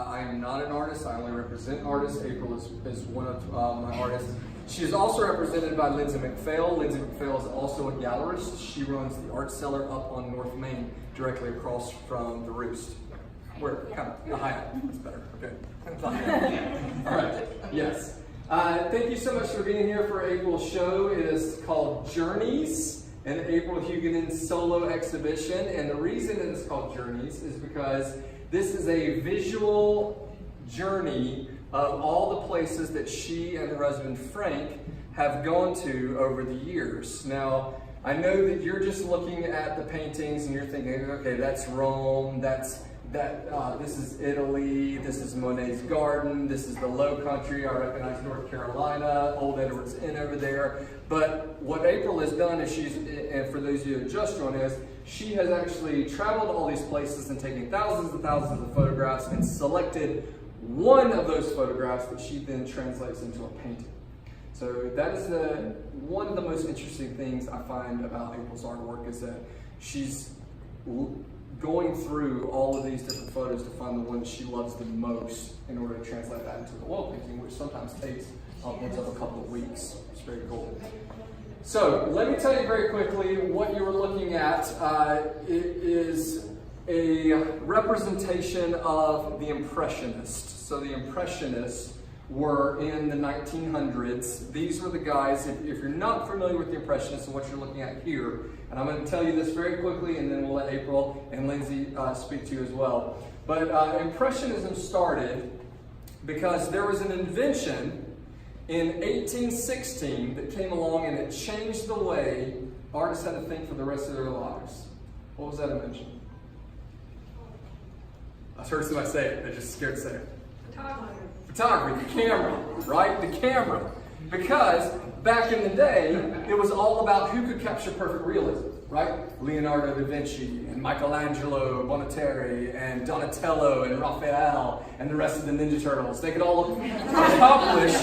I am not an artist. I only represent artists. April is one of my artists. She is also represented by Lindsay McPhail. Lindsay McPhail is also a gallerist. She runs the Art Cellar up on North Main, directly across from the Roost. Where? Kind of the Hyatt. That's better. Okay. All right. Yes. Thank you so much for being here for April's show. It is called Journeys, an April Huguenin solo exhibition. And the reason it is called Journeys is because this is a visual journey of all the places that she and her husband Frank have gone to over the years. Now, I know that you're just looking at the paintings and you're thinking, okay, that's Rome, this is Italy, this is Monet's garden, this is the Low Country, I recognize North Carolina, Old Edwards Inn over there. But what April has done is and for those of you who just joined us, she has actually traveled to all these places and taken thousands and thousands of photographs and selected one of those photographs that she then translates into a painting. So that is one of the most interesting things I find about April's artwork is that she's going through all of these different photos to find the one that she loves the most in order to translate that into an oil painting, which sometimes takes upwards of a couple of weeks. It's very cool. So let me tell you very quickly what you were looking at. It is a representation of the Impressionists. So the Impressionists were in the 1900s. These were the guys, if you're not familiar with the Impressionists and what you're looking at here, and I'm going to tell you this very quickly and then we'll let April and Lindsay speak to you as well. But Impressionism started because there was an invention in 1816 that came along and it changed the way artists had to think for the rest of their lives. What was that invention? I heard somebody say it, they're just scared to say it. Photography, the camera, right? The camera. Because back in the day, it was all about who could capture perfect realism, right? Leonardo da Vinci and Michelangelo, Bonateri and Donatello and Raphael and the rest of the Ninja Turtles. They could all accomplish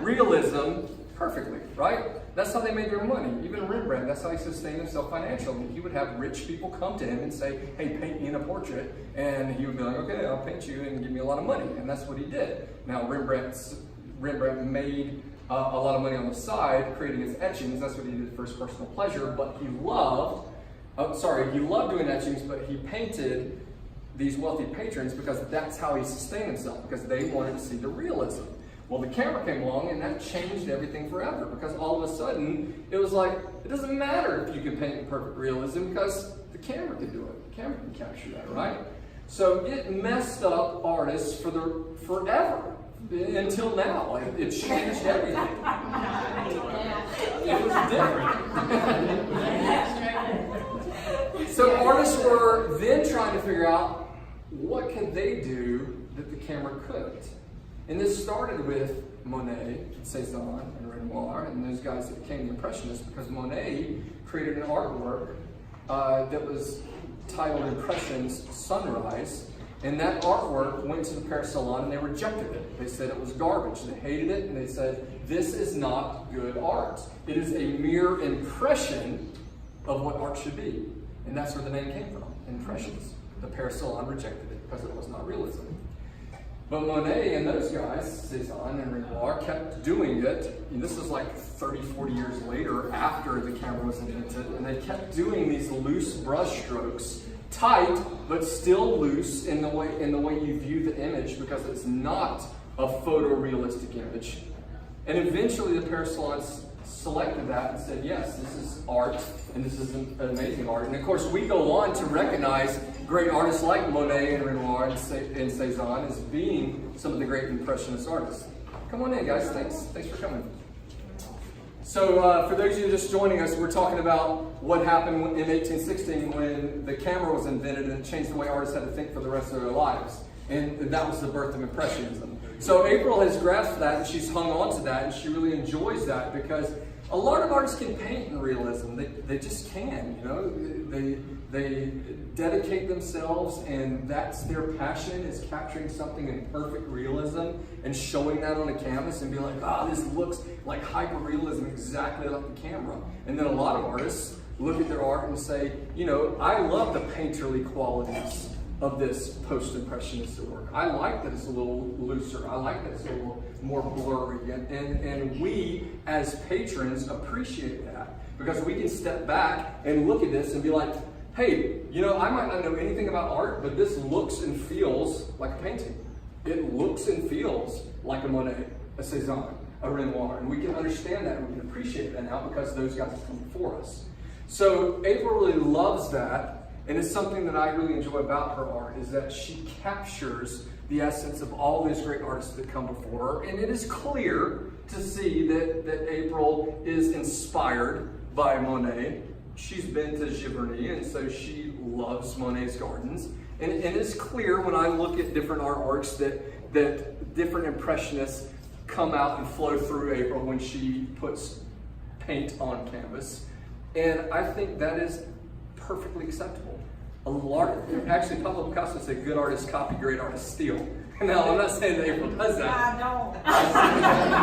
realism perfectly, right? That's how they made their money. Even Rembrandt, that's how he sustained himself financially. He would have rich people come to him and say, hey, paint me in a portrait. And he would be like, okay, I'll paint you and give me a lot of money. And that's what he did. Now, Rembrandt made a lot of money on the side, creating his etchings. That's what he did for his personal pleasure. But he loved doing etchings, but he painted these wealthy patrons because that's how he sustained himself, because they wanted to see the realism. Well, the camera came along and that changed everything forever, because all of a sudden it was like, it doesn't matter if you can paint in perfect realism because the camera can do it. The camera can capture that, right? So it messed up artists forever until now. Like, it changed everything. It was different. So artists were then trying to figure out what could they do that the camera couldn't. And this started with Monet, Cézanne, and Renoir, and those guys that became the Impressionists, because Monet created an artwork that was titled Impressions Sunrise, and that artwork went to the Paris Salon and they rejected it. They said it was garbage. They hated it and they said, this is not good art. It is a mere impression of what art should be. And that's where the name came from, Impressions. The Paris Salon rejected it because it was not realism. But Monet and those guys, Cézanne and Renoir, kept doing it. And this is like 30, 40 years later after the camera was invented. And they kept doing these loose brush strokes, tight, but still loose in the way you view the image, because it's not a photorealistic image. And eventually the Paris Salon selected that and said, yes, this is art, and this is an amazing art. And of course, we go on to recognize great artists like Monet and Renoir and Cézanne as being some of the great Impressionist artists. Come on in, guys. Thanks for coming. So for those of you just joining us, we're talking about what happened in 1816 when the camera was invented and it changed the way artists had to think for the rest of their lives. And that was the birth of Impressionism. So April has grasped that and she's hung on to that and she really enjoys that, because a lot of artists can paint in realism. They just can, you know. They dedicate themselves, and that's their passion, is capturing something in perfect realism and showing that on a canvas and be like, this looks like hyper-realism, exactly like the camera. And then a lot of artists look at their art and say, you know, I love the painterly qualities of this post-impressionistic work. I like that it's a little looser. I like that it's a little more blurry. And we, as patrons, appreciate that because we can step back and look at this and be like, hey, you know, I might not know anything about art, but this looks and feels like a painting. It looks and feels like a Monet, a Cézanne, a Renoir. And we can understand that and we can appreciate that now because those guys have come before us. So April really loves that. And it's something that I really enjoy about her art is that she captures the essence of all these great artists that come before her. And it is clear to see that April is inspired by Monet. She's been to Giverny, and so she loves Monet's gardens. And it's clear when I look at different artworks that different impressionists come out and flow through April when she puts paint on canvas. And I think that is perfectly acceptable. Actually, Pablo Picasso said, "Good artists copy, great artists steal." Now, I'm not saying that April does that. I don't.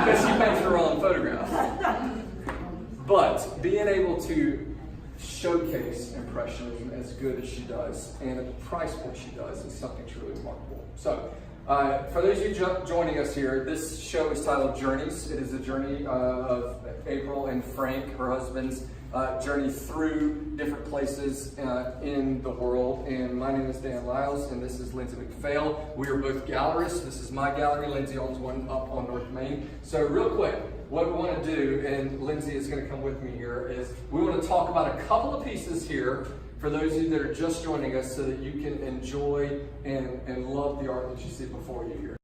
Because she paints her own photographs. But being able to showcase Impressionism as good as she does, and at the price point she does, is something truly remarkable. So, for those of you joining us here, this show is titled Journeys. It is a journey of April and Frank, her husband's journey through different places in the world. And my name is Dan Lyles, and this is Lindsay McPhail. We are both gallerists. This is my gallery. Lindsay owns one up on North Main. So real quick, what we want to do, and Lindsay is going to come with me here, is we want to talk about a couple of pieces here for those of you that are just joining us so that you can enjoy and love the art that you see before you here.